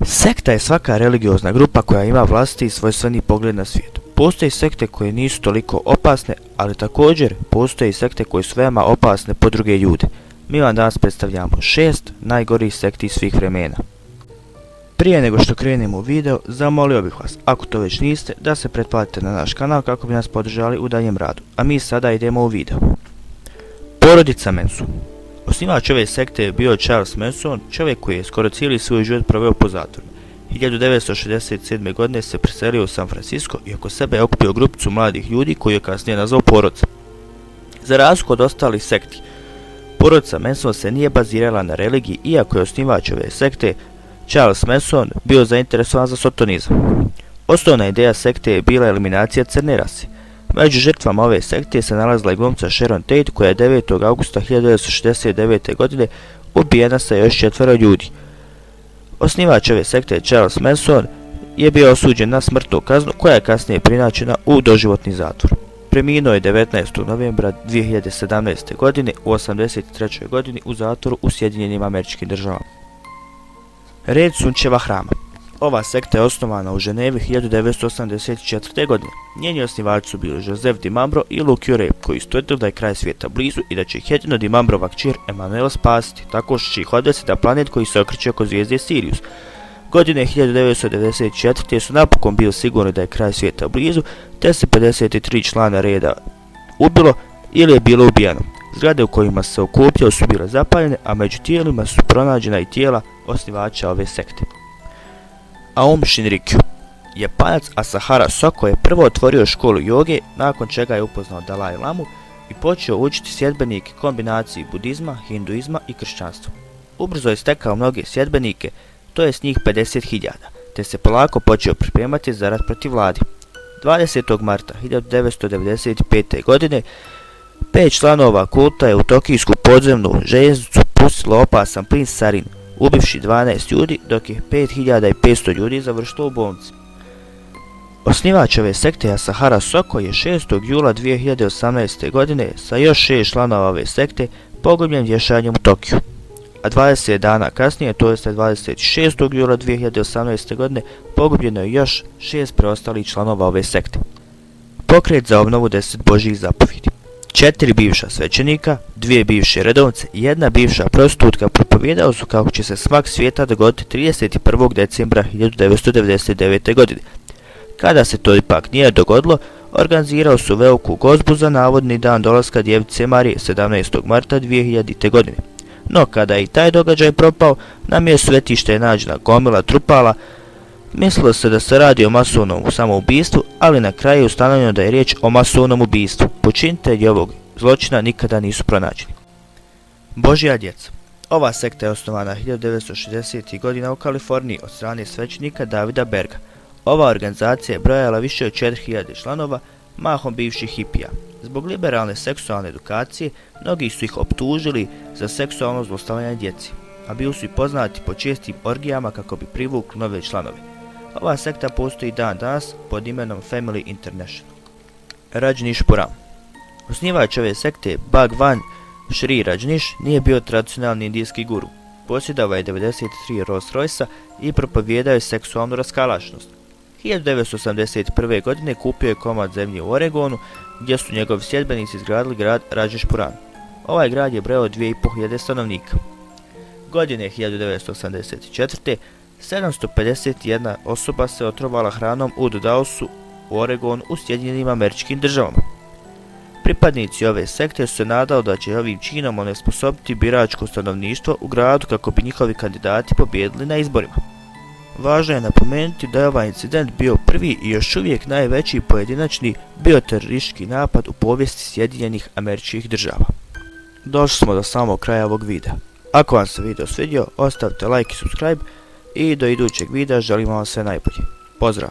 Sekta je svaka religiozna grupa koja ima vlastiti svojstveni pogled na svijet. Postoje sekte koje nisu toliko opasne, ali također postoje i sekte koje su veoma opasne po druge ljude. Mi vam danas predstavljamo 6 najgorih sekti svih vremena. Prije nego što krenemo u video, zamolio bih vas, ako to već niste, da se pretplatite na naš kanal kako bi nas podržali u daljem radu. A mi sada idemo u video. Porodica Manson. Osnivač ove sekte je bio Charles Manson, čovjek koji je skoro cijeli svoj život proveo po zatvoru. 1967. godine se preselio u San Francisco i oko sebe je okupio grupicu mladih ljudi koju je kasnije nazvao porodica. Za razliku od ostalih sekti, porodica Manson se nije bazirala na religiji, iako je osnivač ove sekte Charles Manson bio zainteresovan za sotonizam. Osnovna ideja sekte je bila eliminacija crne rase. Među žrtvama ove sekte se nalazila i glumca Sharon Tate, koja je 9. augusta 1969. godine ubijena sa još 4 ljudi. Osnivač ove sekte Charles Manson je bio osuđen na smrtnu kaznu, koja je kasnije preinačena u doživotni zatvor. Preminuo je 19. novembra 2017. godine u 83. godini u zatvoru u Sjedinjenim Američkim Državama. Red Sunčeva hrama. Ova sekta je osnovana u Ženevi 1984. godine. Njeni osnivači su bili Joseph DiMambro i Luke Ure, koji su tvrdili da je kraj svijeta blizu i da će ih jedino DiMambrova kćer Emanuela spasiti, tako što će ih odvesti na planet koji se okreće oko zvijezde Sirius. Godine 1994. su napokon bili sigurni da je kraj svijeta blizu, te se 53 člana reda ubilo ili je bilo ubijeno. Zgrade u kojima se okupljao su bile zapaljene, a među tijelima su pronađena i tijela osnivača ove sekte. Aum Shinrikyo. Japanac Asahara Soko je prvo otvorio školu joge, nakon čega je upoznao Dalai Lamu i počeo učiti sljedbenike kombinaciji budizma, hinduizma i kršćanstva. Ubrzo je stekao mnoge sljedbenike, to je s njih 50.000, te se polako počeo pripremati za rat protiv vlade. 20. marta 1995. godine 5 članova kulta je u tokijsku podzemnu željeznicu pustilo opasan plin sarin, ubivši 12 ljudi, dok je 5500 ljudi završilo u bolnici. Osnivač ove sekte Asahara Soko je 6. jula 2018. godine sa još 6 članova ove sekte pogubljen vješanjem u Tokiju. A 20 dana kasnije, to jest 26. jula 2018. godine, pogubljeno je još 6 preostalih članova ove sekte. Pokret za obnovu 10 Božjih zapovjedi. 4 bivša svećenika, 2 bivše redovnice i 1 bivša prostitutka propovijedao su kako će se smak svijeta dogoditi 31. decembra 1999. godine. Kada se to ipak nije dogodilo, organizirao su veliku gozbu za navodni dan dolaska djevice Marije 17. marta 2000. godine. No kada je i taj događaj propao, na mjestu svetišta je nađena gomila trupala. Mislilo se da se radi o masovnom samoubistvu, ali na kraju je ustanovljeno da je riječ o masovnom ubistvu. Počinitelji ovog zločina nikada nisu pronađeni. Božja djeca. Ova sekta je osnovana 1960. godina u Kaliforniji od strane svećenika Davida Berga. Ova organizacija je brojala više od 4000 članova, mahom bivših hipija. Zbog liberalne seksualne edukacije, mnogi su ih optužili za seksualno zlostavljanje djeci, a bili su i poznati po čestim orgijama kako bi privukli nove članove. Ova sekta postoji dan danas pod imenom Family International. Rajneesh Puram. Osnivač ove sekte Bhagwan Shree Rajneesh nije bio tradicionalni indijski guru. Posjedovao je 93 Rolls Royce i propovijedao je seksualnu raskalašnost. 1981. godine kupio je komad zemlje u Oregonu, gdje su njegovi sljedbenici izgradili grad Rajneesh Puram. Ovaj grad je brojao 2500 stanovnika. Godine 1984. 751 osoba se otrovala hranom u Dallasu u Oregonu u Sjedinjenim Američkim Državama. Pripadnici ove sekte su se nadali da će ovim činom onesposobiti biračko stanovništvo u gradu kako bi njihovi kandidati pobijedili na izborima. Važno je napomenuti da je ovaj incident bio prvi i još uvijek najveći pojedinačni bioteroristički napad u povijesti Sjedinjenih Američkih Država. Došli smo do samog kraja ovog videa. Ako vam se video svidio, ostavite like i subscribe i do idućeg videa želimo vam sve najbolje. Pozdrav!